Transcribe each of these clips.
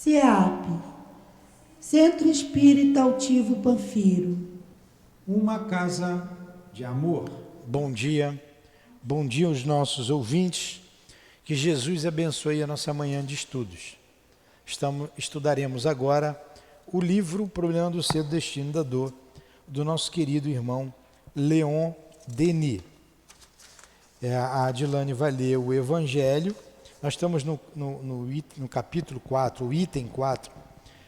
CEAP, Centro Espírita Altivo Panfiro. Uma casa de amor. Bom dia aos nossos ouvintes, que Jesus abençoe a nossa manhã de estudos. Estudaremos agora o livro Problema do Ser, do Destino da Dor, do nosso querido irmão Leon Denis. A Adilane vai ler o Evangelho. Nós estamos no capítulo 4, o item 4,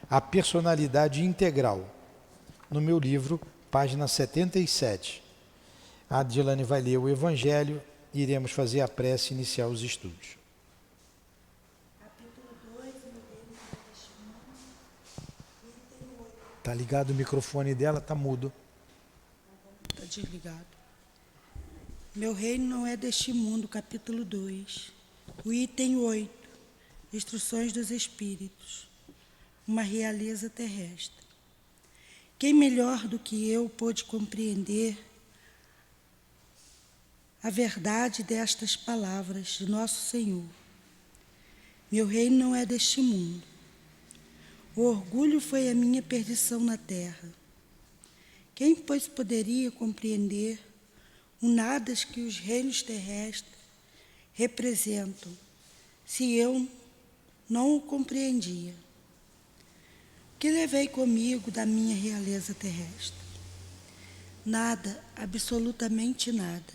a personalidade integral, no meu livro, página 77. A Adilane vai ler o Evangelho e iremos fazer a prece e iniciar os estudos. Capítulo 2, item 8. Está ligado o microfone dela? Está mudo. Está desligado. Meu reino não é deste mundo, capítulo 2. O item 8, Instruções dos Espíritos. Uma realeza terrestre. Quem melhor do que eu pôde compreender a verdade destas palavras de Nosso Senhor? Meu reino não é deste mundo. O orgulho foi a minha perdição na terra. Quem, pois, poderia compreender o nada que os reinos terrestres representam, se eu não o compreendia? O que levei comigo da minha realeza terrestre? Nada, absolutamente nada.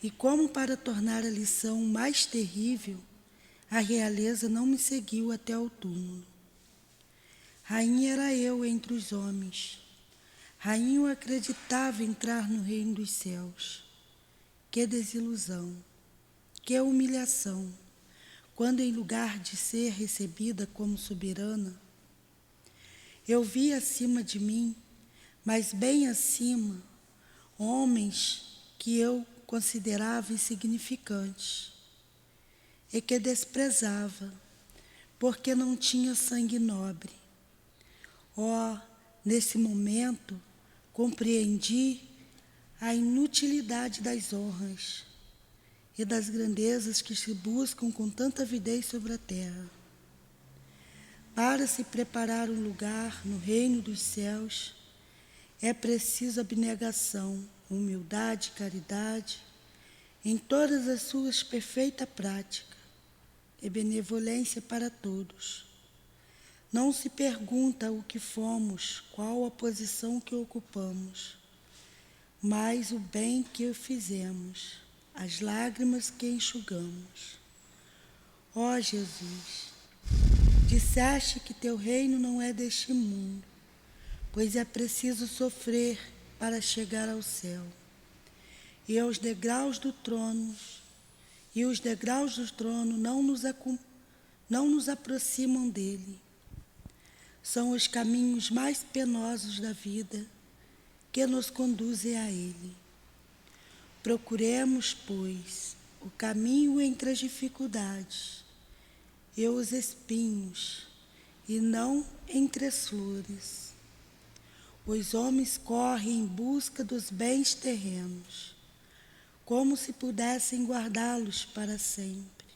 E como para tornar a lição mais terrível, a realeza não me seguiu até o túmulo. Rainha era eu entre os homens. Rainha eu acreditava entrar no reino dos céus. Que desilusão, que humilhação, quando em lugar de ser recebida como soberana, eu vi acima de mim, mas bem acima, homens que eu considerava insignificantes e que desprezava, porque não tinha sangue nobre. Nesse momento, compreendi a inutilidade das honras e das grandezas que se buscam com tanta avidez sobre a terra. Para se preparar um lugar no reino dos céus, é preciso abnegação, humildade, caridade, em todas as suas perfeita prática, e benevolência para todos. Não se pergunta o que fomos, qual a posição que ocupamos, mas o bem que fizemos, as lágrimas que enxugamos. Ó Jesus, disseste que teu reino não é deste mundo, pois é preciso sofrer para chegar ao céu. E os degraus do trono não nos aproximam dele. São os caminhos mais penosos da vida que nos conduzem a ele. Procuremos, pois, o caminho entre as dificuldades e os espinhos, e não entre as flores. Os homens correm em busca dos bens terrenos, como se pudessem guardá-los para sempre.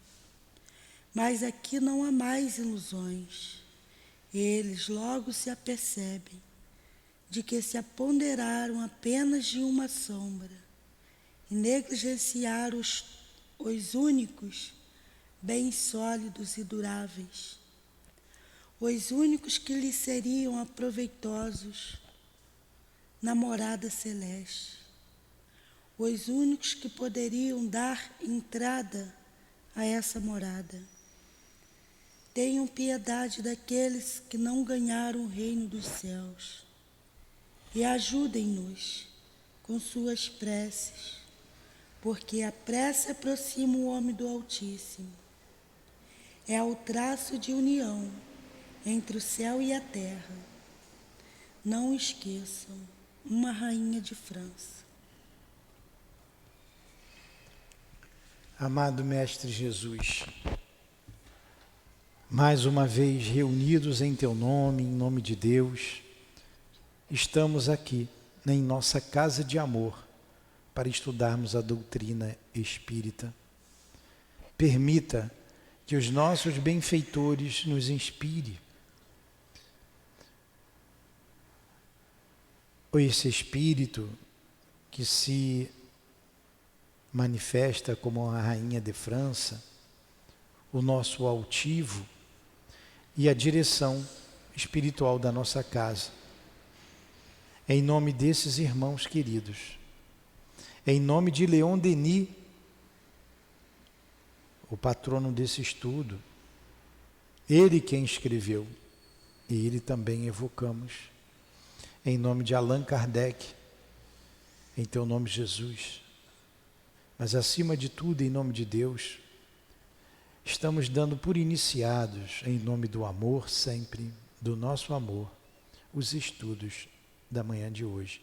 Mas aqui não há mais ilusões. Eles logo se apercebem de que se apoderaram apenas de uma sombra e negligenciaram os únicos bens sólidos e duráveis, os únicos que lhes seriam aproveitosos na morada celeste, os únicos que poderiam dar entrada a essa morada. Tenham piedade daqueles que não ganharam o reino dos céus e ajudem-nos com suas preces, porque a prece aproxima o homem do Altíssimo. É o traço de união entre o céu e a terra. Não esqueçam, uma rainha de França. Amado Mestre Jesus, mais uma vez reunidos em Teu nome, em nome de Deus, estamos aqui, em nossa casa de amor, para estudarmos a doutrina espírita. Permita que os nossos benfeitores nos inspire. Ou esse Espírito que se manifesta como a Rainha de França, o nosso altivo e a direção espiritual da nossa casa. Em nome desses irmãos queridos, em nome de Leon Denis, o patrono desse estudo, ele quem escreveu, e ele também evocamos, em nome de Allan Kardec, em teu nome, Jesus, mas acima de tudo, em nome de Deus, estamos dando por iniciados, em nome do amor sempre, do nosso amor, os estudos da manhã de hoje,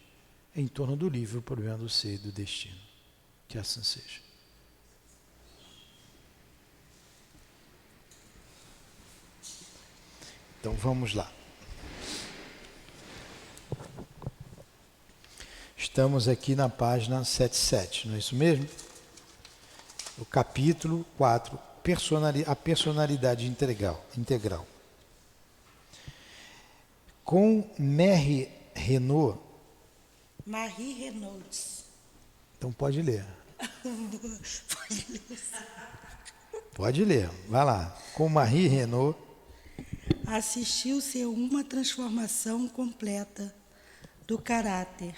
em torno do livro O Problema do Ser e do Destino. Que assim seja. Então vamos lá. Estamos aqui na página 77, não é isso mesmo? O capítulo 4, a personalidade integral. Com Marie Renaud. Então pode ler. Pode ler, vai lá. Com Marie Renaud. Assistiu-se a uma transformação completa do caráter,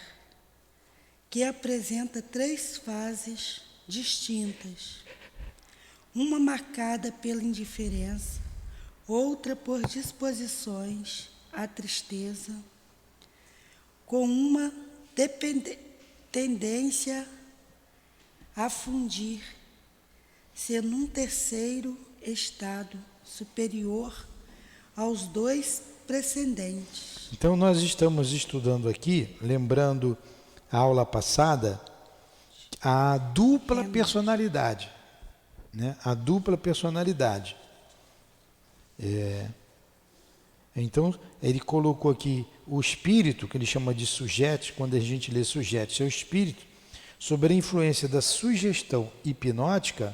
que apresenta 3 fases distintas, uma marcada pela indiferença, outra por disposições à tristeza, com uma tendência a fundir-se num terceiro estado superior aos 2 precedentes. Então nós estamos estudando aqui, lembrando a aula passada, a dupla personalidade, né? A dupla personalidade. Então, ele colocou aqui o espírito, que ele chama de sujeto, quando a gente lê sujeto, é o espírito, sob a influência da sugestão hipnótica,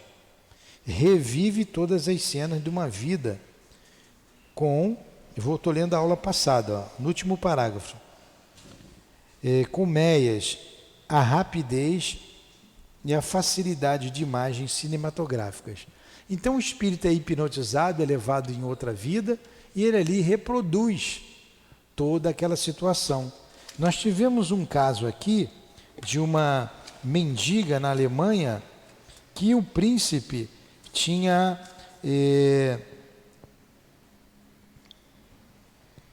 revive todas as cenas de uma vida com, estou lendo a aula passada, ó, no último parágrafo, com meias, a rapidez e a facilidade de imagens cinematográficas. Então o espírito é hipnotizado, é levado em outra vida e ele ali reproduz toda aquela situação. Nós tivemos um caso aqui de uma mendiga na Alemanha que o príncipe tinha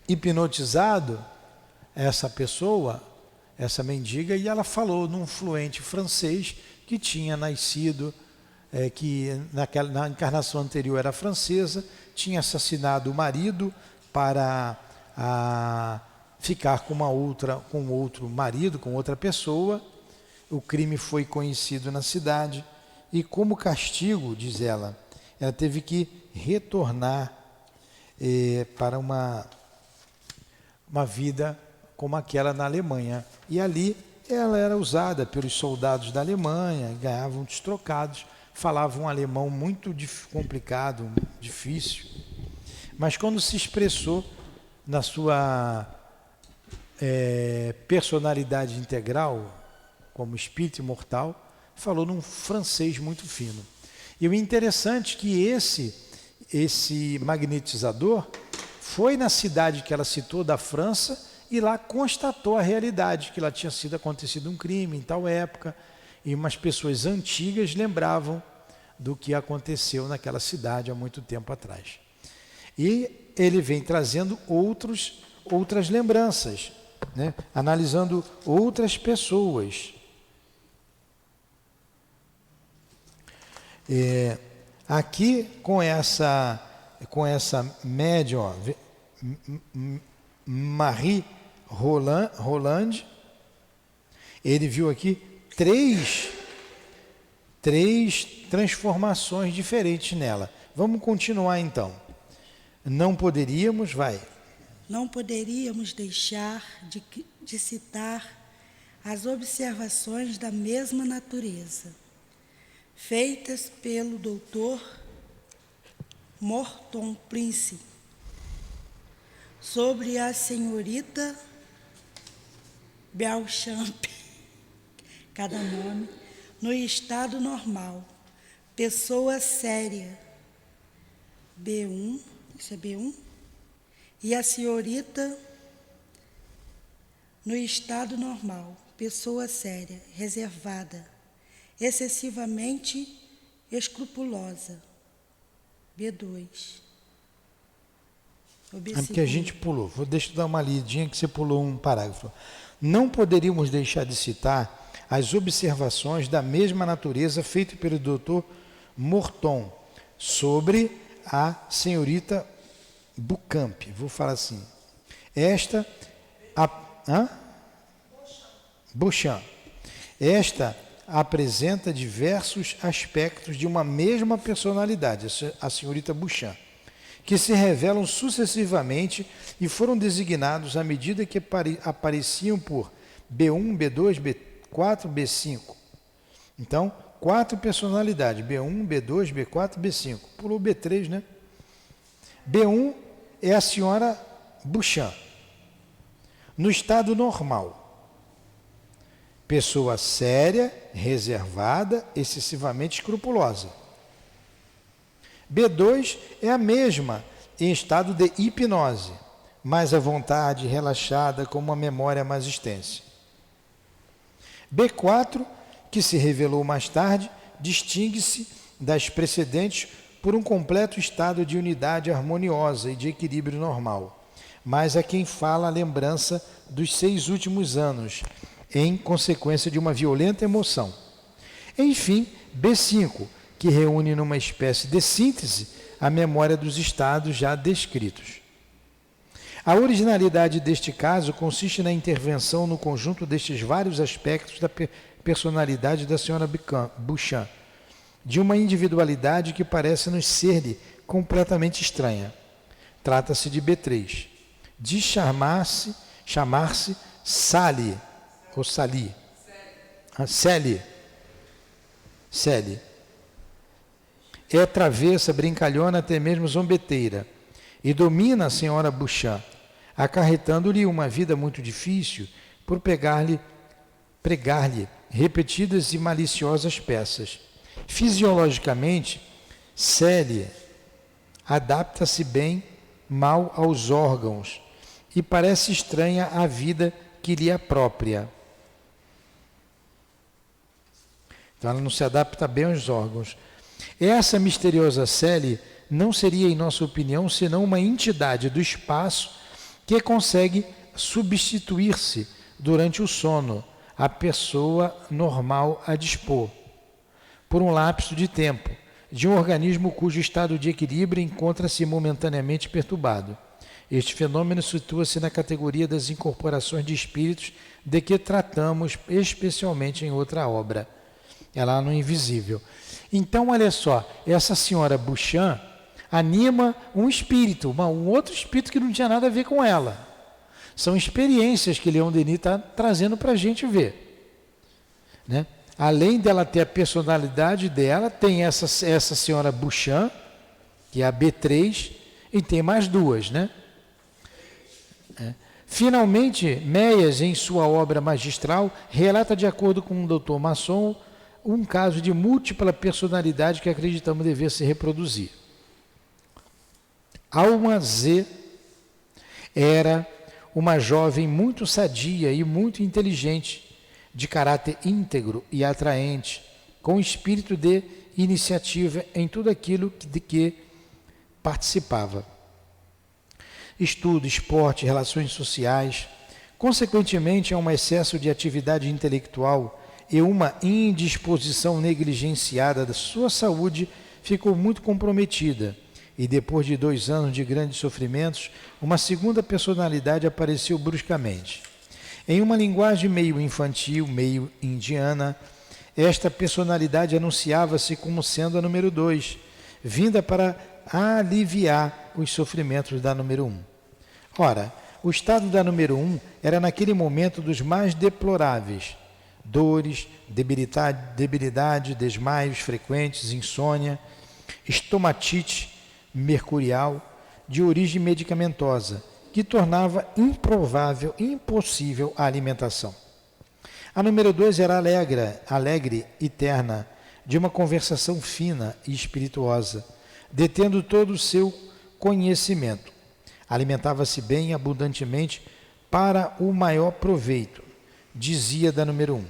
hipnotizado essa pessoa, essa mendiga, e ela falou num fluente francês que tinha nascido, que na encarnação anterior era francesa, tinha assassinado o marido para ficar com outro marido, com outra pessoa. O crime foi conhecido na cidade e, como castigo, diz ela teve que retornar para uma vida como aquela na Alemanha. E ali ela era usada pelos soldados da Alemanha, ganhavam uns trocados, falavam um alemão muito complicado, difícil. Mas quando se expressou na sua personalidade integral, como espírito imortal, falou num francês muito fino. E o interessante é que esse magnetizador foi na cidade que ela citou, da França, e lá constatou a realidade, que lá tinha acontecido um crime em tal época, e umas pessoas antigas lembravam do que aconteceu naquela cidade há muito tempo atrás. E ele vem trazendo outras lembranças, né? Analisando outras pessoas. Aqui com essa médium, Marie Roland, ele viu aqui três transformações diferentes nela. Vamos continuar então. Não poderíamos deixar de citar as observações da mesma natureza, feitas pelo doutor Morton Prince, sobre a senhorita Beauchamp, cada nome, no estado normal, pessoa séria, B1, isso é B1, e a senhorita no estado normal, pessoa séria, reservada, excessivamente escrupulosa, B2. Que a gente pulou. Deixa eu dar uma lidinha que você pulou um parágrafo. Não poderíamos deixar de citar as observações da mesma natureza feitas pelo Dr. Morton sobre a senhorita Beauchamp. Vou falar assim. Beauchamp. Esta apresenta diversos aspectos de uma mesma personalidade, a senhorita Beauchamp, que se revelam sucessivamente e foram designados à medida que apareciam por B1, B2, B4, B5. Então, 4 personalidades, B1, B2, B4, B5. Pulou B3, né? B1 é a senhora Beauchamp, no estado normal. Pessoa séria, reservada, excessivamente escrupulosa. B2 é a mesma, em estado de hipnose, mais à vontade, relaxada, com uma memória mais extensa. B4, que se revelou mais tarde, distingue-se das precedentes por um completo estado de unidade harmoniosa e de equilíbrio normal, mas a quem fala a lembrança dos 6 últimos anos, em consequência de uma violenta emoção. Enfim, B5, que reúne numa espécie de síntese a memória dos estados já descritos. A originalidade deste caso consiste na intervenção no conjunto destes vários aspectos da personalidade da senhora Beauchamp, de uma individualidade que parece nos ser-lhe completamente estranha. Trata-se de B3, de chamar-se Sally, ou Sally, Sally. É travessa, brincalhona, até mesmo zombeteira, e domina a senhora Beauchamp, acarretando-lhe uma vida muito difícil por pregar-lhe repetidas e maliciosas peças. Fisiologicamente, Sally adapta-se bem mal aos órgãos e parece estranha à vida que lhe é própria. Então ela não se adapta bem aos órgãos. Essa misteriosa Sally não seria, em nossa opinião, senão uma entidade do espaço que consegue substituir-se durante o sono à pessoa normal a dispor, por um lapso de tempo, de um organismo cujo estado de equilíbrio encontra-se momentaneamente perturbado. Este fenômeno situa-se na categoria das incorporações de espíritos de que tratamos especialmente em outra obra. É lá no Invisível. Então, olha só, essa senhora Beauchamp anima um espírito, um outro espírito que não tinha nada a ver com ela. São experiências que Leon Denis está trazendo para a gente ver. Né? Além dela ter a personalidade dela, tem essa senhora Beauchamp, que é a B3, e tem mais 2, né? Finalmente, Meyers, em sua obra magistral, relata, de acordo com o Dr. Masson, um caso de múltipla personalidade que acreditamos dever se reproduzir. Alma Z era uma jovem muito sadia e muito inteligente, de caráter íntegro e atraente, com espírito de iniciativa em tudo aquilo de que participava. Estudo, esporte, relações sociais, consequentemente a um excesso de atividade intelectual e uma indisposição negligenciada da sua saúde, ficou muito comprometida, e depois de 2 anos de grandes sofrimentos, uma segunda personalidade apareceu bruscamente. Em uma linguagem meio infantil, meio indiana, esta personalidade anunciava-se como sendo a número 2, vinda para aliviar os sofrimentos da número 1. Ora, o estado da número 1 era naquele momento dos mais deploráveis. Dores, debilidade, desmaios frequentes, insônia, estomatite, mercurial, de origem medicamentosa, que tornava improvável e impossível a alimentação. A número 2 era alegre e terna, de uma conversação fina e espirituosa, detendo todo o seu conhecimento. Alimentava-se bem e abundantemente para o maior proveito, dizia da número 1.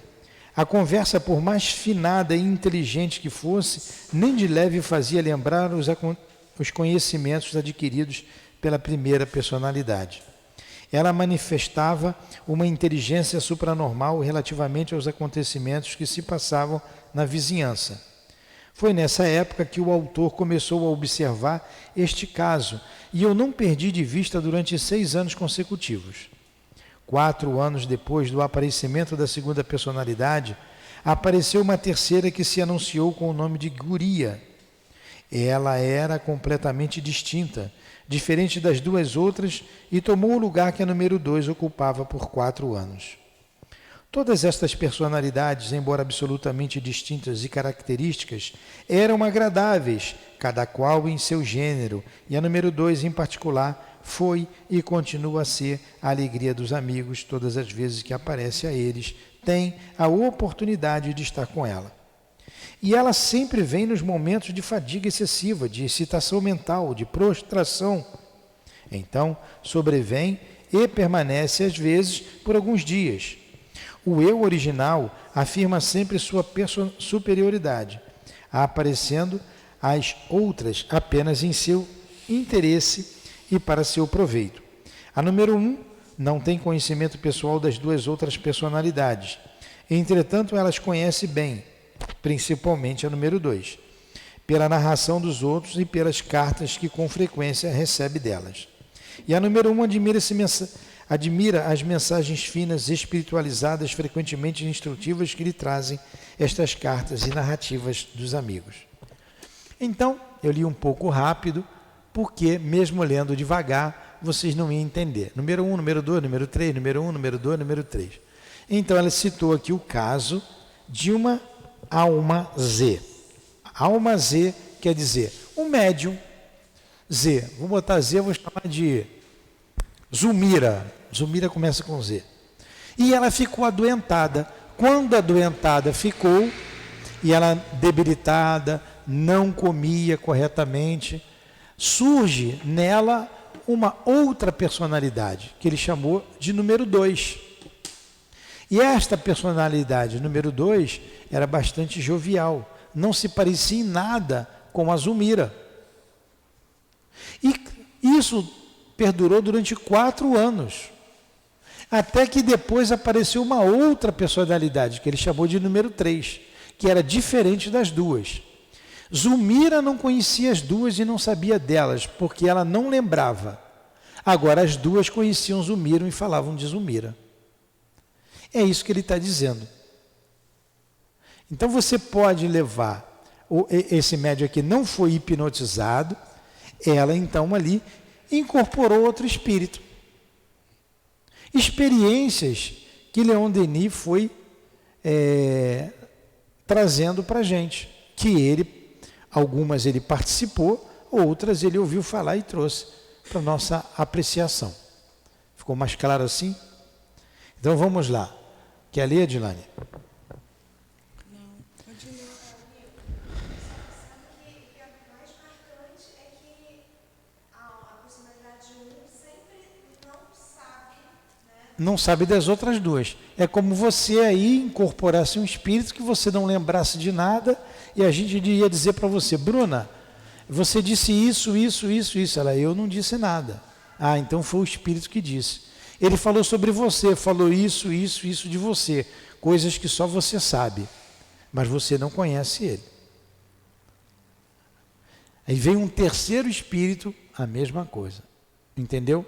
A conversa, por mais finada e inteligente que fosse, nem de leve fazia lembrar os conhecimentos adquiridos pela primeira personalidade. Ela manifestava uma inteligência supranormal relativamente aos acontecimentos que se passavam na vizinhança. Foi nessa época que o autor começou a observar este caso, e eu não perdi de vista durante 6 anos consecutivos. 4 anos depois do aparecimento da segunda personalidade, apareceu uma terceira que se anunciou com o nome de Guria. Ela era completamente distinta, diferente das 2 outras, e tomou o lugar que a número 2 ocupava por 4 anos. Todas estas personalidades, embora absolutamente distintas e características, eram agradáveis, cada qual em seu gênero, e a número 2 em particular foi e continua a ser a alegria dos amigos todas as vezes que aparece a eles, tem a oportunidade de estar com ela. E ela sempre vem nos momentos de fadiga excessiva, de excitação mental, de prostração. Então, sobrevém e permanece às vezes por alguns dias. O eu original afirma sempre sua superioridade, aparecendo as outras apenas em seu interesse e para seu proveito. A número 1 não tem conhecimento pessoal das 2 outras personalidades. Entretanto, elas conhece bem, principalmente a número 2, pela narração dos outros e pelas cartas que com frequência recebe delas. E a número 1 admira as mensagens finas, espiritualizadas, frequentemente instrutivas que lhe trazem estas cartas e narrativas dos amigos. Então, eu li um pouco rápido, porque mesmo lendo devagar, vocês não iam entender. Número 1, número 2, número 3, número 1, número 2, número 3. Então, ela citou aqui o caso de uma alma Z. Alma Z quer dizer um médium Z. Vou botar Z, vou chamar de Zumira. Zumira começa com Z. E ela ficou adoentada. Quando adoentada ficou, e ela debilitada, não comia corretamente, surge nela uma outra personalidade, que ele chamou de número 2. E esta personalidade, número 2, era bastante jovial, não se parecia em nada com a Zumira. E isso perdurou durante 4 anos, até que depois apareceu uma outra personalidade, que ele chamou de número 3, que era diferente das 2. Zumira não conhecia as 2 e não sabia delas, porque ela não lembrava. Agora as 2 conheciam Zumira e falavam de Zumira. É isso que ele está dizendo. Então você pode levar, esse médium aqui não foi hipnotizado, ela então ali incorporou outro espírito. Experiências que Leon Denis foi trazendo para a gente, que algumas ele participou, outras ele ouviu falar e trouxe para a nossa apreciação. Ficou mais claro assim? Então vamos lá. Quer ler, Adilane? Não, pode ler. Sabe que a mais marcante é que a personalidade 1 sempre não sabe, né? Não sabe das outras 2. É como você aí incorporasse um espírito que você não lembrasse de nada e a gente ia dizer para você, Bruna, você disse isso, isso, isso, isso. Ela, eu não disse nada. Ah, então foi o espírito que disse. Ele falou sobre você, falou isso, isso, isso de você. Coisas que só você sabe, mas você não conhece ele. Aí vem um terceiro espírito, a mesma coisa. Entendeu?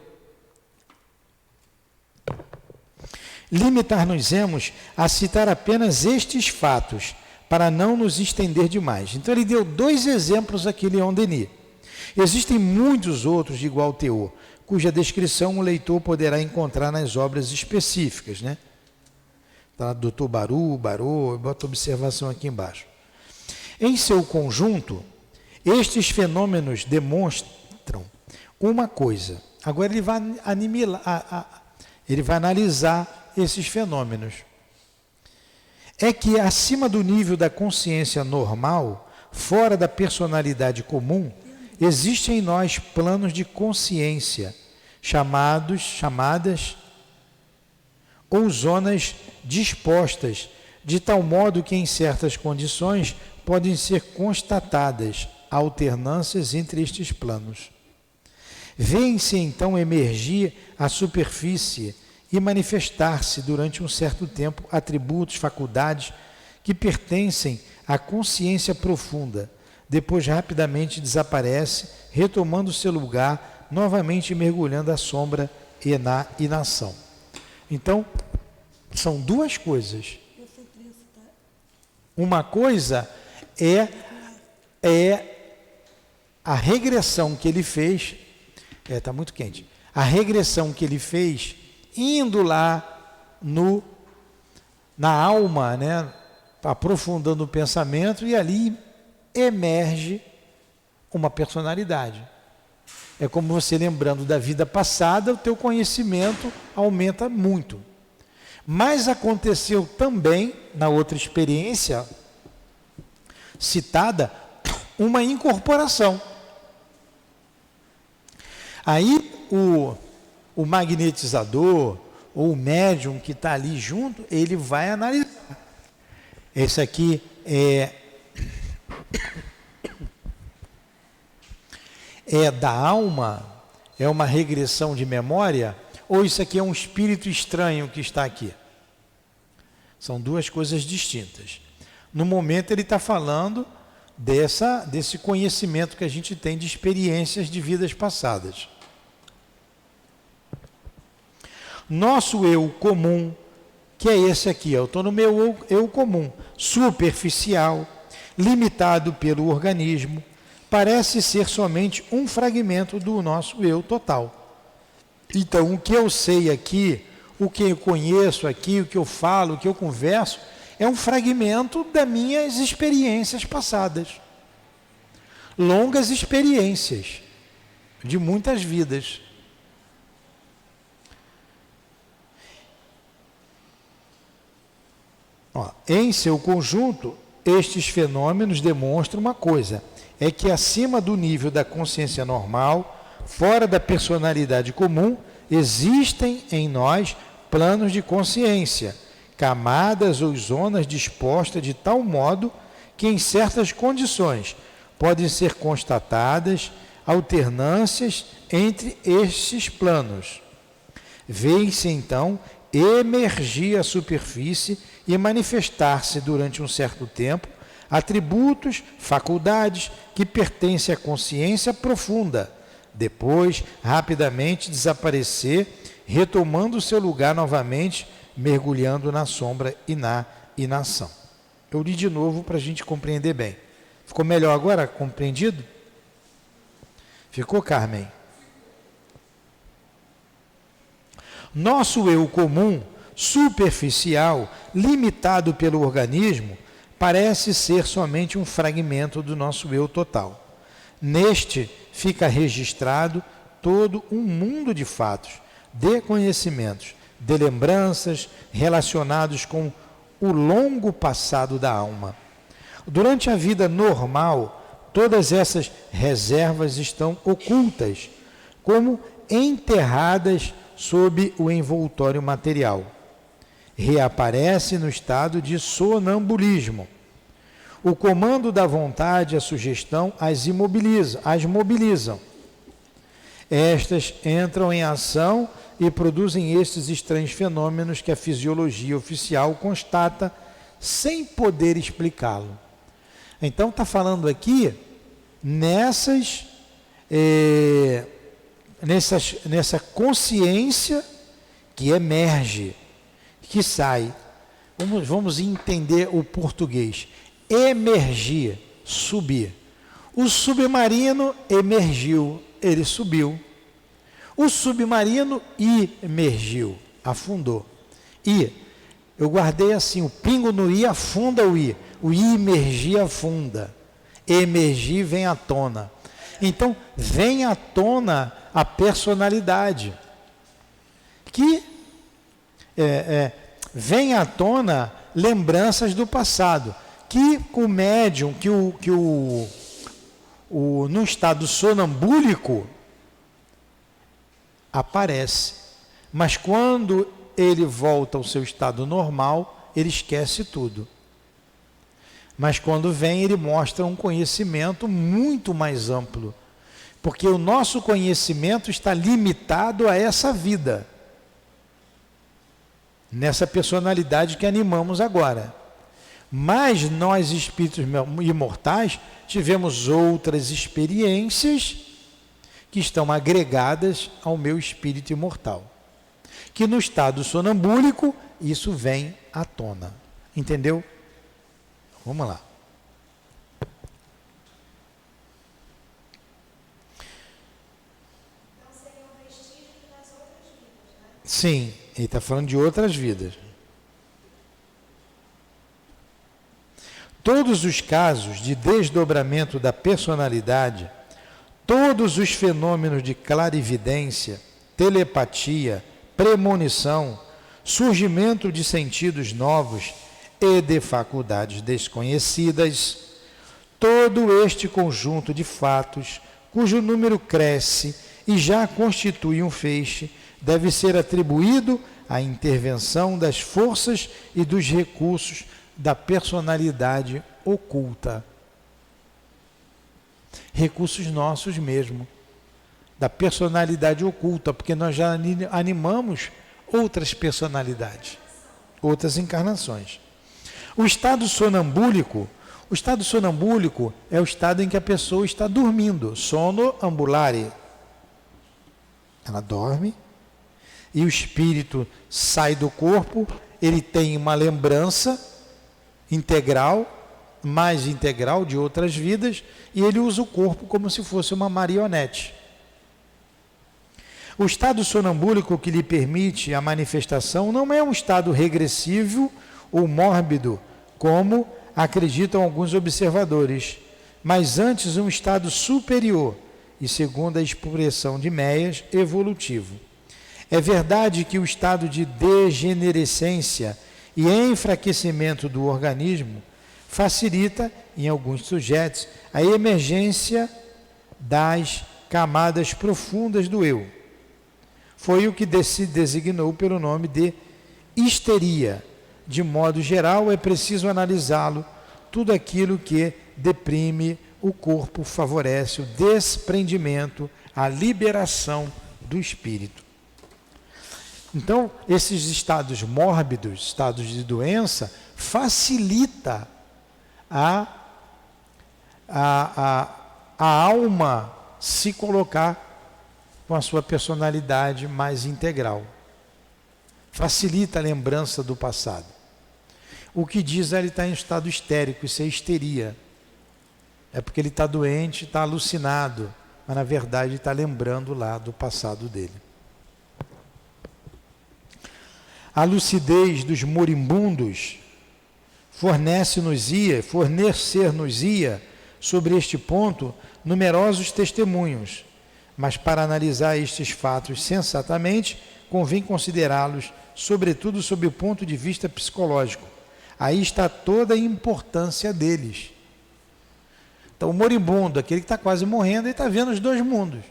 Limitar-nos-emos a citar apenas estes fatos, para não nos estender demais. Então ele deu 2 exemplos aqui, Leon Denis. Existem muitos outros de igual teor, cuja descrição o leitor poderá encontrar nas obras específicas, né? Tá, Dr. Barot, bota observação aqui embaixo. Em seu conjunto, Estes fenômenos demonstram uma coisa. Agora ele vai analisar esses fenômenos. É que acima do nível da consciência normal, fora da personalidade comum, existem em nós planos de consciência, chamadas ou zonas dispostas, de tal modo que em certas condições podem ser constatadas alternâncias entre estes planos. Vêem-se então emergir à superfície e manifestar-se durante um certo tempo atributos, faculdades que pertencem à consciência profunda. Depois rapidamente desaparece, retomando seu lugar, novamente mergulhando a sombra e na inação. Então, são duas coisas. Uma coisa é a regressão que ele fez. Está muito quente. A regressão que ele fez indo lá na alma, né, aprofundando o pensamento, e ali emerge uma personalidade. É como você lembrando da vida passada, o teu conhecimento aumenta muito. Mas aconteceu também, na outra experiência citada, uma incorporação. Aí o magnetizador ou o médium que está ali junto, ele vai analisar. Esse aqui é da alma, é uma regressão de memória, ou isso aqui é um espírito estranho que está aqui? São duas coisas distintas. No momento ele está falando desse conhecimento que a gente tem de experiências de vidas passadas. Nosso eu comum, que é esse aqui, eu estou no meu eu comum, superficial, limitado pelo organismo, parece ser somente um fragmento do nosso eu total. Então, o que eu sei aqui, o que eu conheço aqui, o que eu falo, o que eu converso, é um fragmento das minhas experiências passadas. Longas experiências de muitas vidas. Em seu conjunto, estes fenômenos demonstram uma coisa, é que acima do nível da consciência normal, fora da personalidade comum, existem em nós planos de consciência, camadas ou zonas dispostas de tal modo que em certas condições podem ser constatadas alternâncias entre estes planos. Vê-se então emergir à superfície e manifestar-se durante um certo tempo atributos, faculdades que pertencem à consciência profunda, depois rapidamente desaparecer, retomando seu lugar novamente, mergulhando na sombra e na inação. Eu li de novo para a gente compreender bem. Ficou melhor agora compreendido? Ficou, Carmen? Nosso eu comum, superficial, limitado pelo organismo, parece ser somente um fragmento do nosso eu total. Neste fica registrado todo um mundo de fatos, de conhecimentos, de lembranças relacionados com o longo passado da alma. Durante a vida normal, todas essas reservas estão ocultas, como enterradas sob o envoltório material. Reaparece no estado de sonambulismo. O comando da vontade, a sugestão, as mobilizam. Estas entram em ação e produzem estes estranhos fenômenos que a fisiologia oficial constata sem poder explicá-lo. Então está falando aqui nessa consciência que emerge, que sai. Vamos entender o português. Emergir, subir. O submarino emergiu, ele subiu. O submarino emergiu, afundou. E eu guardei assim, o pingo no i afunda o i emergir afunda. Emergir vem à tona. Então, vem à tona a personalidade. Que vem à tona lembranças do passado. Que o médium, no estado sonambúlico, aparece. Mas quando ele volta ao seu estado normal, ele esquece tudo. Mas quando vem, ele mostra um conhecimento muito mais amplo. Porque o nosso conhecimento está limitado a essa vida. Nessa personalidade que animamos agora. Mas nós, espíritos imortais, tivemos outras experiências que estão agregadas ao meu espírito imortal. Que no estado sonambúlico, isso vem à tona. Entendeu? Vamos lá. Então seriam vestígios das outras vidas, né? Sim, ele está falando de outras vidas. Todos os casos de desdobramento da personalidade, todos os fenômenos de clarividência, telepatia, premonição, surgimento de sentidos novos e de faculdades desconhecidas, todo este conjunto de fatos, cujo número cresce e já constitui um feixe, deve ser atribuído à intervenção das forças e dos recursos da personalidade oculta. Recursos nossos mesmo, da personalidade oculta, porque nós já animamos outras personalidades, outras encarnações. O estado sonambúlico é o estado em que a pessoa está dormindo, sono ambulare. Ela dorme e o espírito sai do corpo, ele tem uma lembrança integral, mais integral de outras vidas, e ele usa o corpo como se fosse uma marionete. O estado sonambúlico que lhe permite a manifestação não é um estado regressivo ou mórbido, como acreditam alguns observadores, mas antes um estado superior e, segundo a expressão de Meias, evolutivo. É verdade que o estado de degenerescência e enfraquecimento do organismo facilita, em alguns sujeitos, a emergência das camadas profundas do eu. Foi o que se designou pelo nome de histeria. De modo geral, é preciso analisá-lo. Tudo aquilo que deprime o corpo favorece o desprendimento, a liberação do espírito. Então, esses estados mórbidos, estados de doença, facilita a alma se colocar com a sua personalidade mais integral. Facilita a lembrança do passado. O que diz ele está em estado histérico, isso é histeria. É porque ele está doente, está alucinado, mas na verdade está lembrando lá do passado dele. A lucidez dos moribundos fornecer-nos-ia sobre este ponto numerosos testemunhos, mas para analisar estes fatos sensatamente, convém considerá-los, sobretudo sob o ponto de vista psicológico. Aí está toda a importância deles. Então, o moribundo, aquele que está quase morrendo, ele está vendo os dois mundos.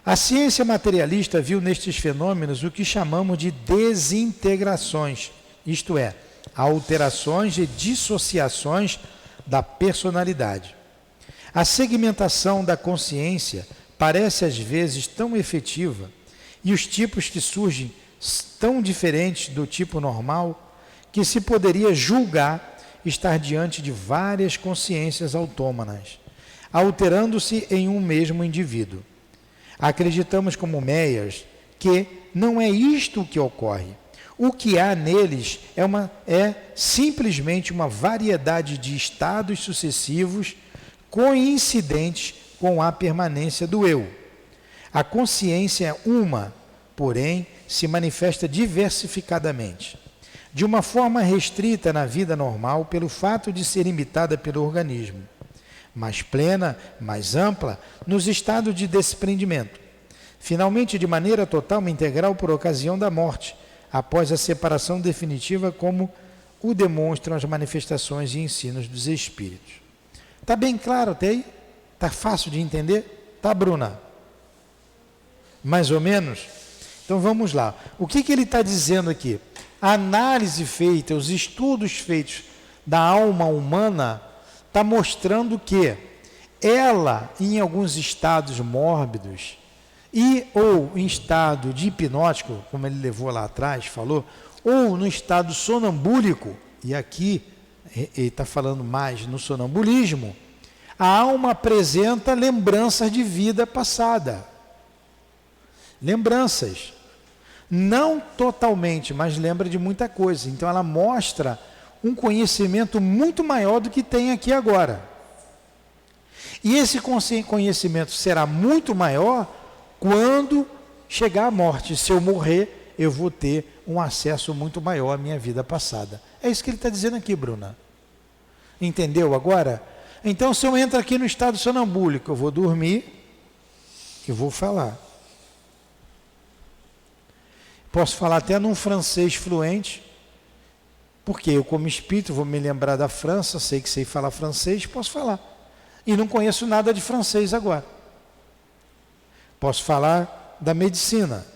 A ciência materialista viu nestes fenômenos o que chamamos de desintegrações, isto é, alterações e dissociações da personalidade. A segmentação da consciência parece às vezes tão efetiva e os tipos que surgem tão diferentes do tipo normal que se poderia julgar estar diante de várias consciências autônomas, alterando-se em um mesmo indivíduo. Acreditamos como Meias que não é isto que ocorre. O que há neles é simplesmente uma variedade de estados sucessivos coincidentes com a permanência do eu. A consciência é uma, porém, se manifesta diversificadamente. de uma forma restrita na vida normal pelo fato de ser imitada pelo organismo, mais plena, mais ampla, nos estados de desprendimento. Finalmente, de maneira total e integral por ocasião da morte, após a separação definitiva, como o demonstram as manifestações e ensinos dos Espíritos. Está bem claro até aí? Está fácil de entender? Tá, Bruna? Mais ou menos? Então vamos lá. O que ele está dizendo aqui? A análise feita, os estudos feitos da alma humana, está mostrando que ela, em alguns estados mórbidos, e ou em estado de hipnótico, como ele levou lá atrás, falou, ou no estado sonambúlico, e aqui ele está falando mais no sonambulismo, a alma apresenta lembranças de vida passada. Lembranças. Não totalmente, mas lembra de muita coisa. Então ela mostra um conhecimento muito maior do que tem aqui agora. E esse conhecimento será muito maior quando chegar a morte. Se eu morrer, eu vou ter um acesso muito maior à minha vida passada. É isso que ele está dizendo aqui, Bruna. Entendeu agora? Então, se eu entro aqui no estado sonambúlico, eu vou dormir e vou falar. Posso falar até num francês fluente, porque eu, como espírito, vou me lembrar da França, sei que sei falar francês, posso falar. E não conheço nada de francês agora. Posso falar da medicina.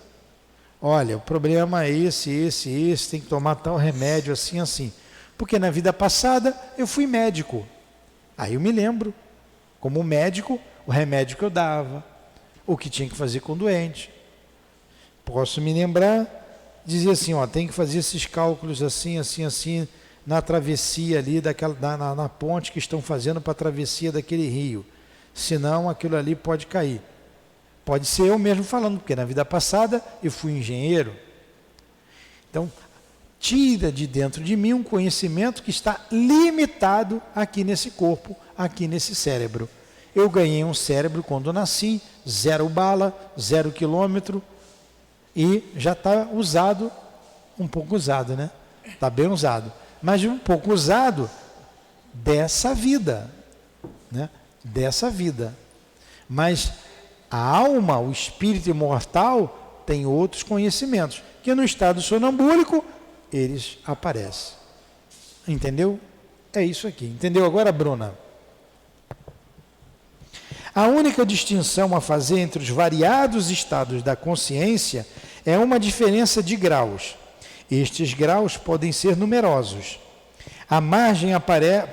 Olha, o problema é esse, tem que tomar tal remédio, assim, assim. Porque na vida passada eu fui médico. Aí eu me lembro, como médico, o remédio que eu dava, o que tinha que fazer com o doente. Posso me lembrar, dizer assim, ó, tem que fazer esses cálculos assim, assim, assim, na travessia ali, na ponte que estão fazendo para a travessia daquele rio. Senão aquilo ali pode cair. Pode ser eu mesmo falando, porque na vida passada eu fui engenheiro. Então, tira de dentro de mim um conhecimento que está limitado aqui nesse corpo, aqui nesse cérebro. Eu ganhei um cérebro quando nasci, 0 bala, 0 quilômetro, e já está usado, um pouco usado, né? Está bem usado. Mas um pouco usado dessa vida, né? Dessa vida. Mas a alma, o espírito imortal, tem outros conhecimentos, que no estado sonambúlico, eles aparecem. Entendeu? É isso aqui. Entendeu agora, Bruna? A única distinção a fazer entre os variados estados da consciência é uma diferença de graus. Estes graus podem ser numerosos. A margem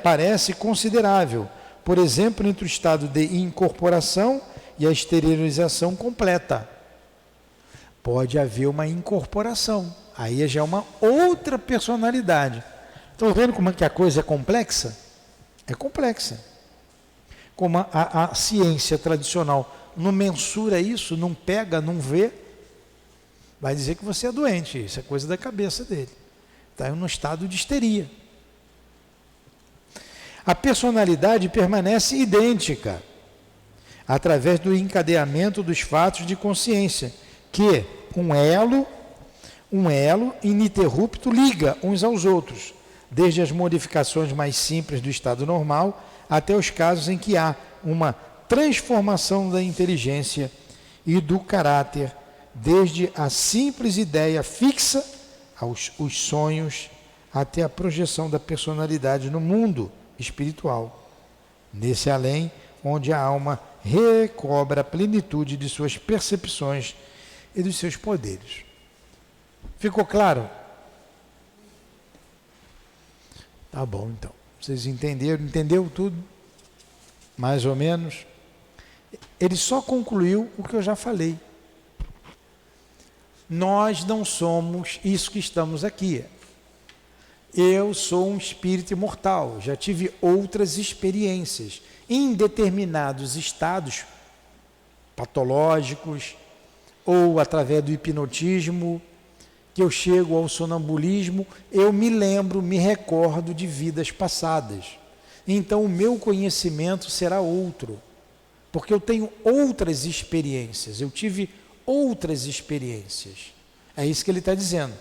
parece considerável, por exemplo, entre o estado de incorporação e a exteriorização completa. Pode haver uma incorporação, aí já é uma outra personalidade. Estão vendo como é que a coisa é complexa? É complexa. Como a ciência tradicional não mensura isso, não pega, não vê, vai dizer que você é doente. Isso é coisa da cabeça dele. Está no estado de histeria. A personalidade permanece idêntica através do encadeamento dos fatos de consciência, que um elo ininterrupto liga uns aos outros, desde as modificações mais simples do estado normal até os casos em que há uma transformação da inteligência e do caráter, desde a simples ideia fixa aos os sonhos, até a projeção da personalidade no mundo espiritual. Nesse além, onde a alma recobra a plenitude de suas percepções e dos seus poderes. Ficou claro? Tá bom, então. Vocês entenderam? Entendeu tudo? Mais ou menos? Ele só concluiu o que eu já falei. Nós não somos isso que estamos aqui. Eu sou um espírito imortal, já tive outras experiências em determinados estados patológicos ou através do hipnotismo, que eu chego ao sonambulismo, eu me lembro, me recordo de vidas passadas. Então o meu conhecimento será outro, porque eu tenho outras experiências, eu tive outras experiências. É isso que ele está dizendo.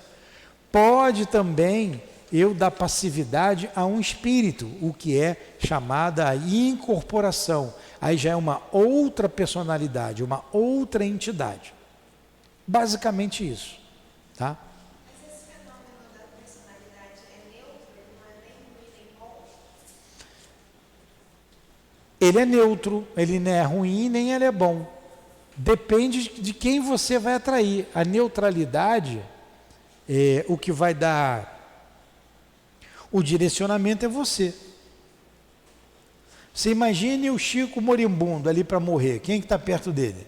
Pode também eu dar passividade a um espírito, o que é chamada a incorporação. Aí já é uma outra personalidade, uma outra entidade. Basicamente isso, tá? Mas esse fenômeno da personalidade é neutro, ele não é nem ruim nem bom? Ele é neutro, ele não é ruim nem ele é bom. Depende de quem você vai atrair. A neutralidade, o que vai dar o direcionamento é você. Você imagine o Chico moribundo ali para morrer. Quem que está perto dele?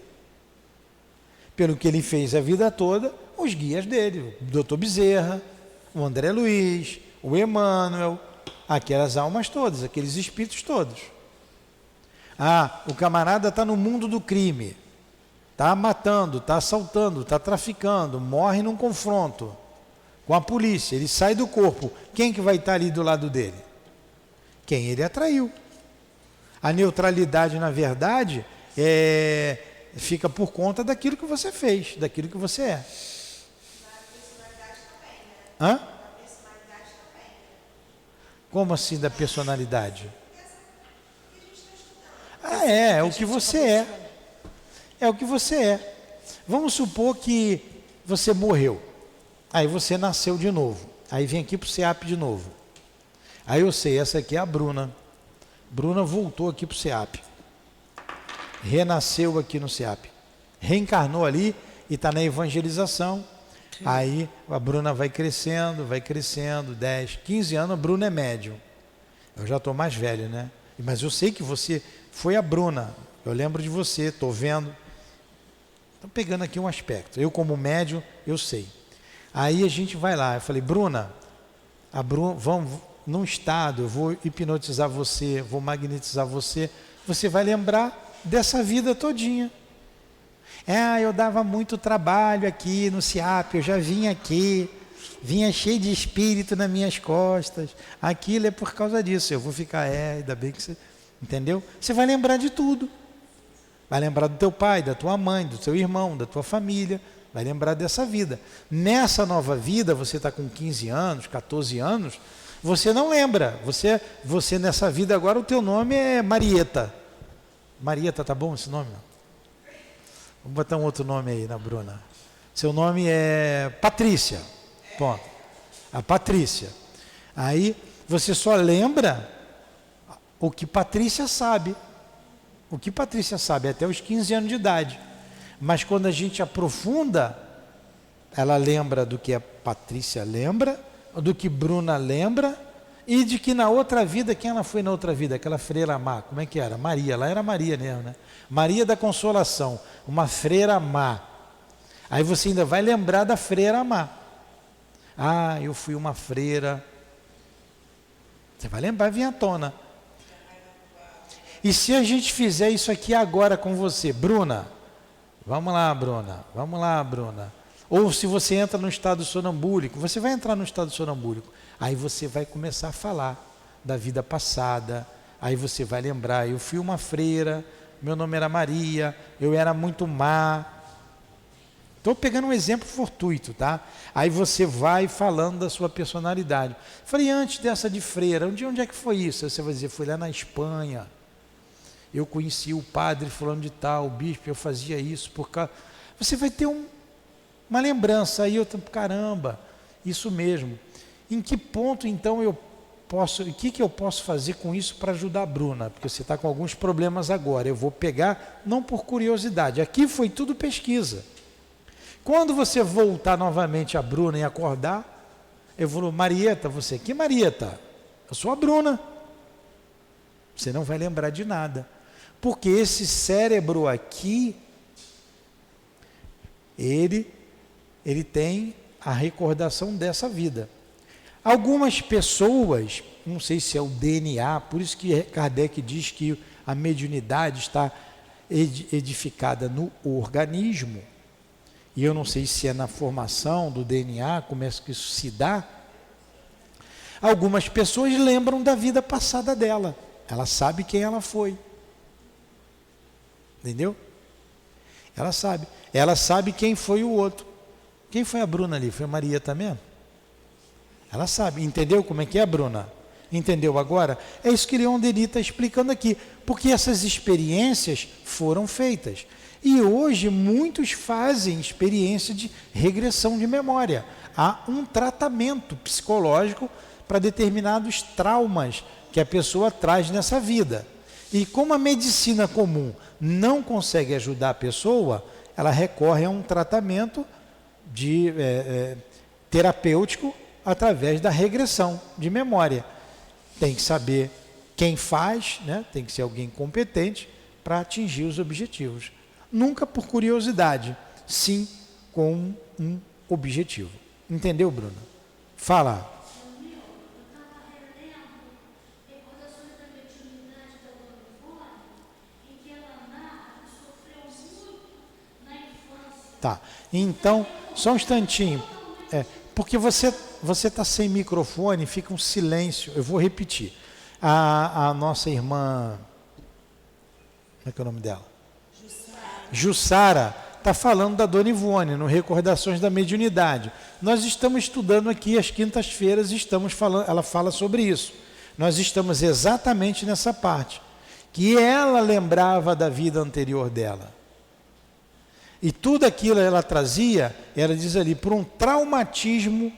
Pelo que ele fez a vida toda, os guias dele, o Dr. Bezerra, o André Luiz, o Emmanuel, aquelas almas todas, aqueles espíritos todos. Ah, o camarada está no mundo do crime, está matando, está assaltando, está traficando, morre num confronto com a polícia, ele sai do corpo. Quem que vai estar ali do lado dele? Quem ele atraiu. A neutralidade, na verdade, fica por conta daquilo que você fez, daquilo que você é. Da personalidade também, né? Hã? Da personalidade também. Como assim da personalidade? Que a gente está estudando. É o que você é. É o que você é. Vamos supor que você morreu. Aí você nasceu de novo. Aí vem aqui para o SEAP de novo. Aí eu sei, essa aqui é a Bruna. Bruna voltou aqui para o SEAP. Renasceu aqui no SEAP. Reencarnou ali e está na evangelização. Sim. Aí a Bruna vai crescendo, 10, 15 anos, a Bruna é médium. Eu já estou mais velho, né? Mas eu sei que você foi a Bruna. Eu lembro de você, estou vendo. Estou pegando aqui um aspecto. Eu como médium, eu sei. Aí a gente vai lá. Eu falei, Bruna, vamos num estado, eu vou hipnotizar você, vou magnetizar você. Você vai lembrar dessa vida todinha. Eu dava muito trabalho aqui no SEAP, eu já vim aqui, vinha cheio de espírito nas minhas costas. Aquilo é por causa disso. Eu vou ficar, ainda bem que você... Entendeu? Você vai lembrar de tudo. Vai lembrar do teu pai, da tua mãe, do teu irmão, da tua família. Vai lembrar dessa vida. Nessa nova vida, você está com 15 anos, 14 anos, você não lembra. Você nessa vida agora, o teu nome é Marieta. Marieta, tá bom esse nome? Não? Vamos botar um outro nome aí na Bruna. Seu nome é Patrícia. Ponto. A Patrícia. Aí você só lembra o que Patrícia sabe. O que Patrícia sabe até os 15 anos de idade. Mas quando a gente aprofunda, ela lembra do que a Patrícia lembra, do que Bruna lembra, e de que na outra vida, quem ela foi na outra vida? Aquela freira má, como é que era? Maria, lá era Maria mesmo, né? Maria da Consolação, uma freira má. Aí você ainda vai lembrar da freira má. Ah, eu fui uma freira. Você vai lembrar, vem à tona. E se a gente fizer isso aqui agora com você, Bruna, vamos lá, Bruna. Ou se você entra no estado sonambúlico, você vai entrar no estado sonambúlico, aí você vai começar a falar da vida passada, aí você vai lembrar, eu fui uma freira, meu nome era Maria, eu era muito má. Estou pegando um exemplo fortuito, tá? Aí você vai falando da sua personalidade. Falei, antes dessa de freira, onde é que foi isso? Aí você vai dizer, foi lá na Espanha. Eu conheci o padre fulano de tal, o bispo, eu fazia isso por causa... Você vai ter uma lembrança aí, caramba, isso mesmo. Em que ponto então o que eu posso fazer com isso para ajudar a Bruna? Porque você está com alguns problemas agora, eu vou pegar, não por curiosidade, aqui foi tudo pesquisa. Quando você voltar novamente a Bruna e acordar, eu vou, Marieta, você, que Marieta? Eu sou a Bruna. Você não vai lembrar de nada. Porque esse cérebro aqui, ele tem a recordação dessa vida. Algumas pessoas, não sei se é o DNA, por isso que Kardec diz que a mediunidade está edificada no organismo, e eu não sei se é na formação do DNA, como é que isso se dá. Algumas pessoas lembram da vida passada dela, ela sabe quem ela foi. Entendeu? Ela sabe quem foi o outro. Quem foi a Bruna ali? Foi a Marieta mesmo? Ela sabe. Entendeu como é que é, Bruna? Entendeu agora? É isso que Leon Denis está explicando aqui. Porque essas experiências foram feitas. E hoje muitos fazem experiência de regressão de memória. Há um tratamento psicológico para determinados traumas que a pessoa traz nessa vida. E como a medicina comum não consegue ajudar a pessoa, ela recorre a um tratamento terapêutico através da regressão de memória. Tem que saber quem faz, né? Tem que ser alguém competente para atingir os objetivos. Nunca por curiosidade, sim com um objetivo. Entendeu, Bruna? Fala. Tá, então, só um instantinho, porque você está sem microfone, fica um silêncio, eu vou repetir. A nossa irmã, como é que é o nome dela? Jussara, está falando da Dona Ivone, no Recordações da Mediunidade. Nós estamos estudando aqui, às quintas-feiras, ela fala sobre isso. Nós estamos exatamente nessa parte, que ela lembrava da vida anterior dela. E tudo aquilo ela trazia, ela diz ali, por um traumatismo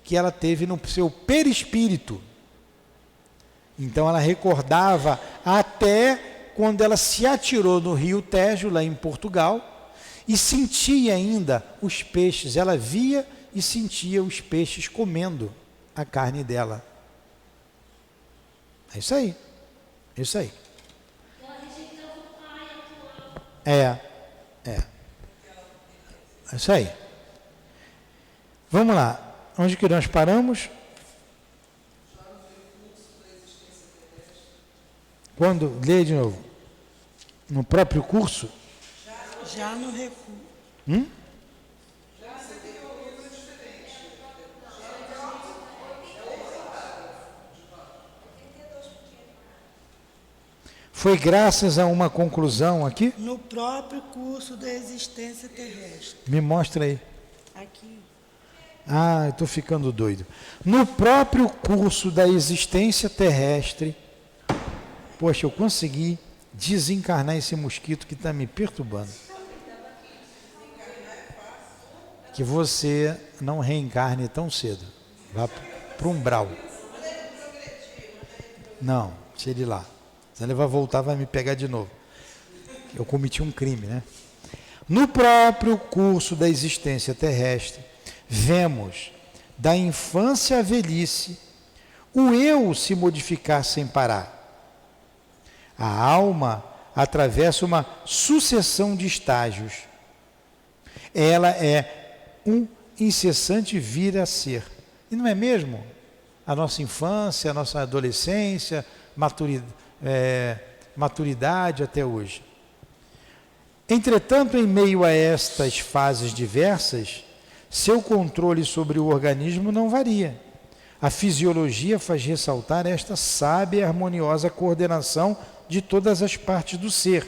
que ela teve no seu perispírito. Então ela recordava até quando ela se atirou no rio Tejo, lá em Portugal, e sentia ainda os peixes. Ela via e sentia os peixes comendo a carne dela. É isso aí. É isso aí. É isso aí. Vamos lá. Onde que nós paramos? Quando? Lê de novo. No próprio curso? Já no recuo. Foi graças a uma conclusão aqui? No próprio curso da existência terrestre. Me mostra aí. Aqui. Ah, eu estou ficando doido. No próprio curso da existência terrestre, poxa, eu consegui desencarnar esse mosquito que está me perturbando. Que você não reencarne tão cedo. Vá para o umbral. Não, deixa ele lá. Se ele vai voltar, vai me pegar de novo. Eu cometi um crime, né? No próprio curso da existência terrestre, vemos da infância à velhice o eu se modificar sem parar. A alma atravessa uma sucessão de estágios. Ela é um incessante vir a ser. E não é mesmo? A nossa infância, a nossa adolescência, maturidade até hoje. Entretanto, em meio a estas fases diversas, seu controle sobre o organismo não varia. A fisiologia faz ressaltar esta sábia e harmoniosa coordenação de todas as partes do ser,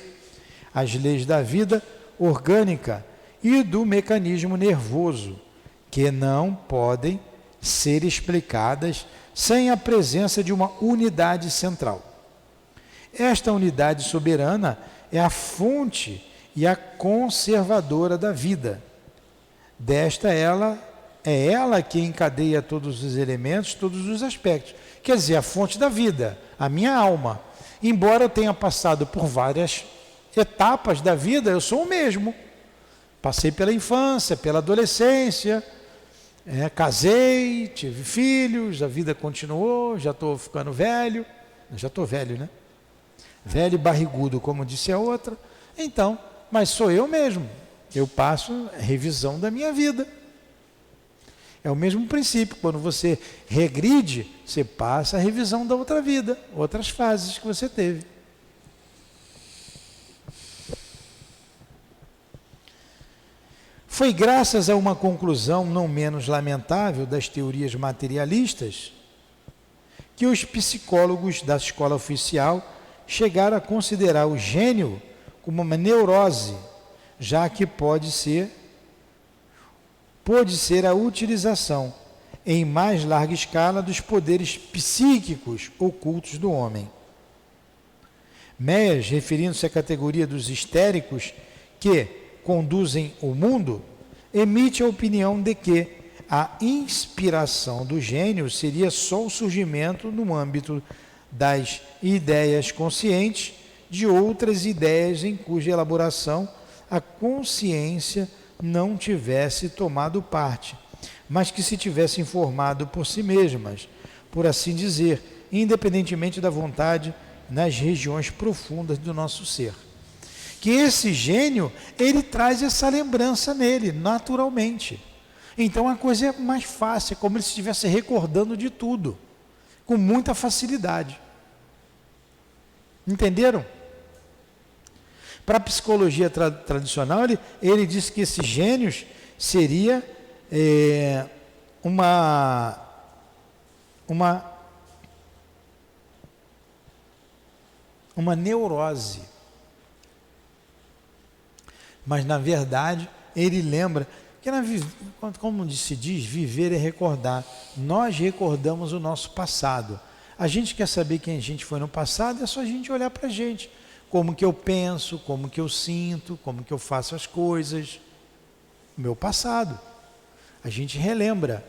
as leis da vida orgânica e do mecanismo nervoso, que não podem ser explicadas sem a presença de uma unidade central. Esta unidade soberana é a fonte e a conservadora da vida. É ela que encadeia todos os elementos, todos os aspectos. Quer dizer, a fonte da vida, a minha alma. Embora eu tenha passado por várias etapas da vida, eu sou o mesmo. Passei pela infância, pela adolescência, casei, tive filhos, a vida continuou, já estou ficando velho. Já estou velho, né? Velho e barrigudo, como disse a outra. Então, mas sou eu mesmo. Eu passo a revisão da minha vida. É o mesmo princípio. Quando você regride, você passa a revisão da outra vida, outras fases que você teve. Foi graças a uma conclusão não menos lamentável das teorias materialistas que os psicólogos da escola oficial chegaram a considerar o gênio como uma neurose, já que pode ser a utilização em mais larga escala, dos poderes psíquicos ocultos do homem. Meias, referindo-se à categoria dos histéricos que conduzem o mundo, emite a opinião de que a inspiração do gênio seria só o surgimento, no âmbito das ideias conscientes, de outras ideias em cuja elaboração a consciência não tivesse tomado parte, mas que se tivesse informado por si mesmas, por assim dizer, independentemente da vontade, nas regiões profundas do nosso ser. Que esse gênio, ele traz essa lembrança nele, naturalmente. Então a coisa é mais fácil, é como ele estivesse recordando de tudo, com muita facilidade. Entenderam? Para a psicologia tradicional, ele diz que esses gênios seria uma neurose. Mas, na verdade, ele lembra que, como se diz, viver é recordar. Nós recordamos o nosso passado. A gente quer saber quem a gente foi no passado, é só a gente olhar para a gente. Como que eu penso, como que eu sinto, como que eu faço as coisas. O meu passado. A gente relembra.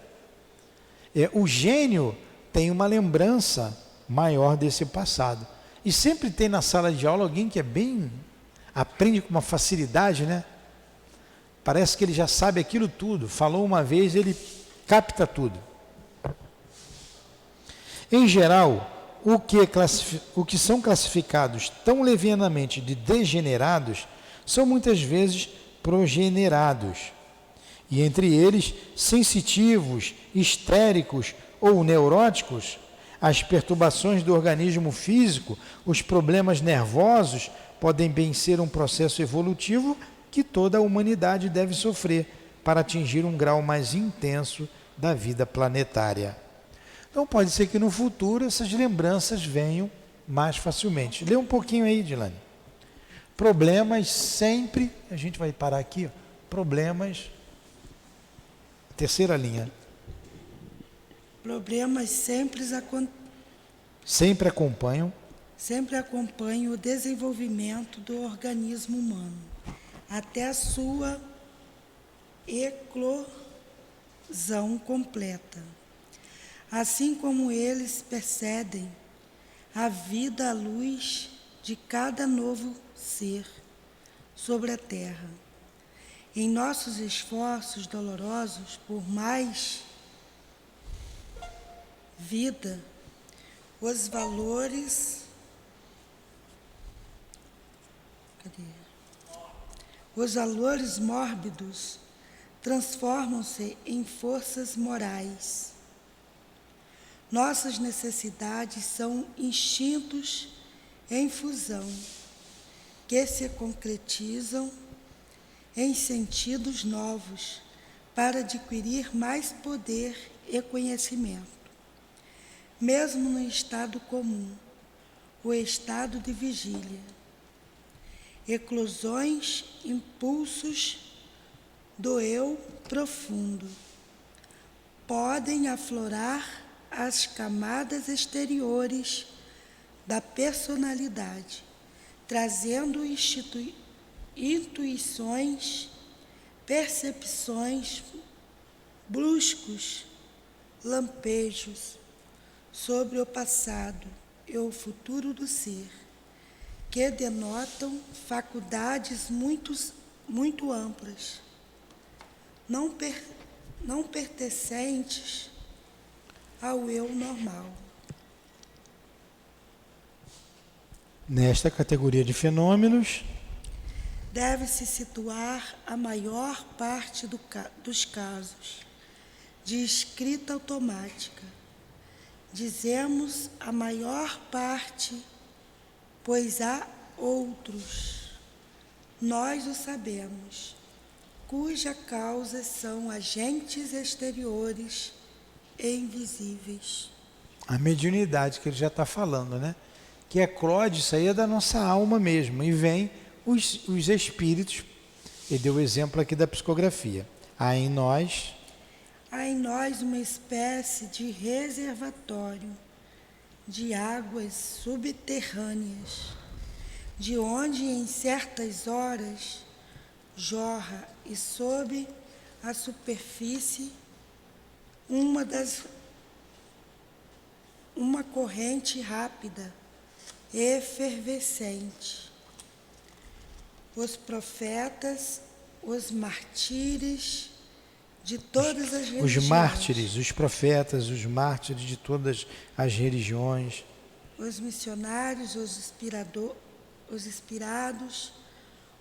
O gênio tem uma lembrança maior desse passado. E sempre tem na sala de aula alguém que aprende com uma facilidade, né? Parece que ele já sabe aquilo tudo. Falou uma vez, ele capta tudo. Em geral, o que são classificados tão levianamente de degenerados são muitas vezes progenerados. E entre eles, sensitivos, histéricos ou neuróticos, as perturbações do organismo físico, os problemas nervosos, podem bem ser um processo evolutivo que toda a humanidade deve sofrer para atingir um grau mais intenso da vida planetária. Então pode ser que no futuro essas lembranças venham mais facilmente. Lê um pouquinho aí, Dilane. Problemas sempre, a gente vai parar aqui, ó, problemas, terceira linha. Problemas Sempre acompanham o desenvolvimento do organismo humano, até a sua eclosão completa. Assim como eles precedem a vida à luz de cada novo ser sobre a terra. Em nossos esforços dolorosos por mais vida, os valores mórbidos transformam-se em forças morais. Nossas necessidades são instintos em fusão, que se concretizam em sentidos novos para adquirir mais poder e conhecimento. Mesmo no estado comum, o estado de vigília, eclosões, impulsos do eu profundo podem aflorar as camadas exteriores da personalidade, trazendo intuições, percepções, bruscos lampejos sobre o passado e o futuro do ser, que denotam faculdades muito amplas, não pertencentes ao eu normal. Nesta categoria de fenômenos, deve-se situar a maior parte dos casos de escrita automática. Dizemos a maior parte, pois há outros, nós o sabemos, cuja causa são agentes exteriores e invisíveis. A mediunidade que ele já está falando, né? Que eclode, isso aí é da nossa alma mesmo, e vem os espíritos, ele deu o exemplo aqui da psicografia. Há em nós há em nós uma espécie de reservatório de águas subterrâneas, de onde em certas horas jorra e sob a superfície uma corrente rápida, efervescente. Os profetas, os mártires de todas as religiões. Os mártires, os profetas, os mártires de todas as religiões. Os missionários, os inspirados,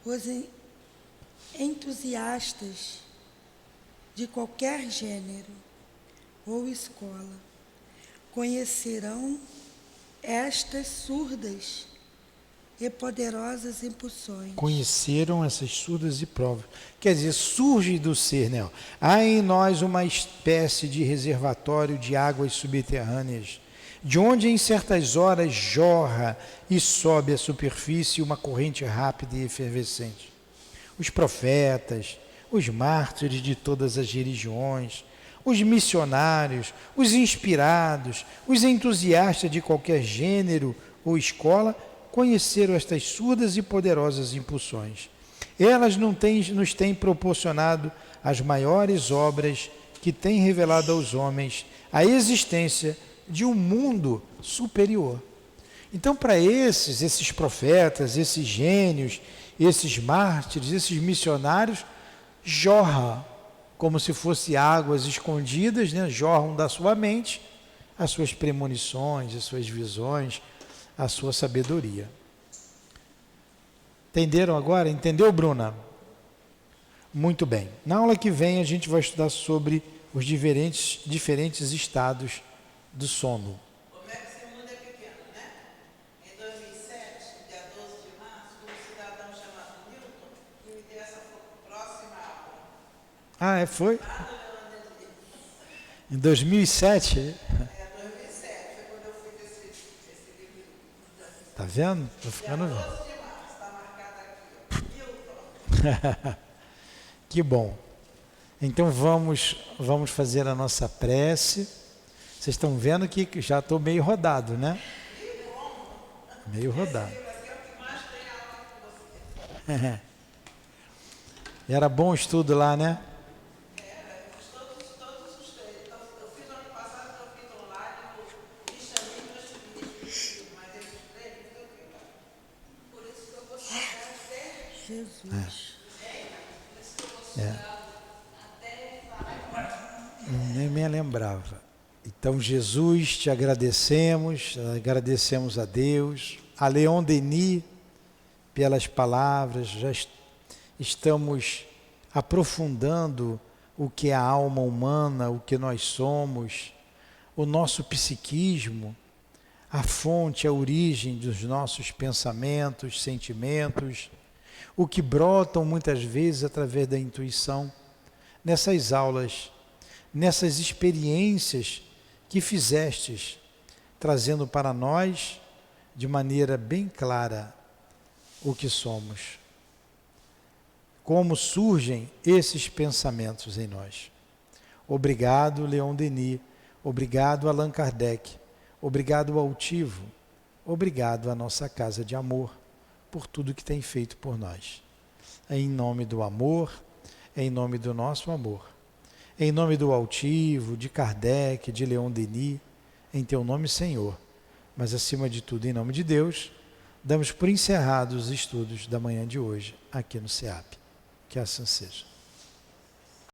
os entusiastas de qualquer gênero ou escola conhecerão estas surdas e poderosas impulsões. Conheceram essas surdas e provas. Quer dizer, surge do ser, né? Há em nós uma espécie de reservatório de águas subterrâneas, de onde em certas horas jorra e sobe à superfície uma corrente rápida e efervescente. Os profetas, os mártires de todas as religiões, os missionários, os inspirados, os entusiastas de qualquer gênero ou escola conheceram estas surdas e poderosas impulsões. Elas nos têm proporcionado as maiores obras que têm revelado aos homens a existência de um mundo superior. Então, para esses profetas, esses gênios, esses mártires, esses missionários, jorra como se fossem águas escondidas, né? Jorram da sua mente as suas premonições, as suas visões, a sua sabedoria. Entenderam agora? Entendeu, Bruna? Muito bem. Na aula que vem a gente vai estudar sobre os diferentes estados do sono. Como é que esse mundo é pequeno, né? Em 2007, dia 12 de março, um cidadão chamado Newton, que me deu essa próxima aula. Ah, foi? Em 2007? É, 2007, foi quando eu fui desse livro. Tá vendo? Tô ficando Dia vendo. 12 de março, está marcado aqui, ó. Newton. Que bom. Então vamos fazer a nossa prece. Vocês estão vendo que já estou meio rodado, né? Meio rodado. Era bom o estudo lá, né? Todos os três. Então, eu fiz ano passado, eu fiz online, eu me chamei meus filhos, mas esses três eu fiz. Por isso que eu vou chegar até. Jesus. Nem me lembrava. Então, Jesus, te agradecemos a Deus, a Leon Denis pelas palavras, já estamos aprofundando o que é a alma humana, o que nós somos, o nosso psiquismo, a fonte, a origem dos nossos pensamentos, sentimentos, o que brotam muitas vezes através da intuição, nessas aulas, nessas experiências que fizestes, trazendo para nós, de maneira bem clara, o que somos. Como surgem esses pensamentos em nós. Obrigado, Leon Denis. Obrigado, Allan Kardec. Obrigado, Altivo. Obrigado à nossa Casa de Amor por tudo que tem feito por nós. Em nome do amor, em nome do nosso amor, em nome do Altivo, de Kardec, de Leon Denis, em teu nome, Senhor, mas acima de tudo, em nome de Deus, damos por encerrados os estudos da manhã de hoje, aqui no SEAP. Que assim seja.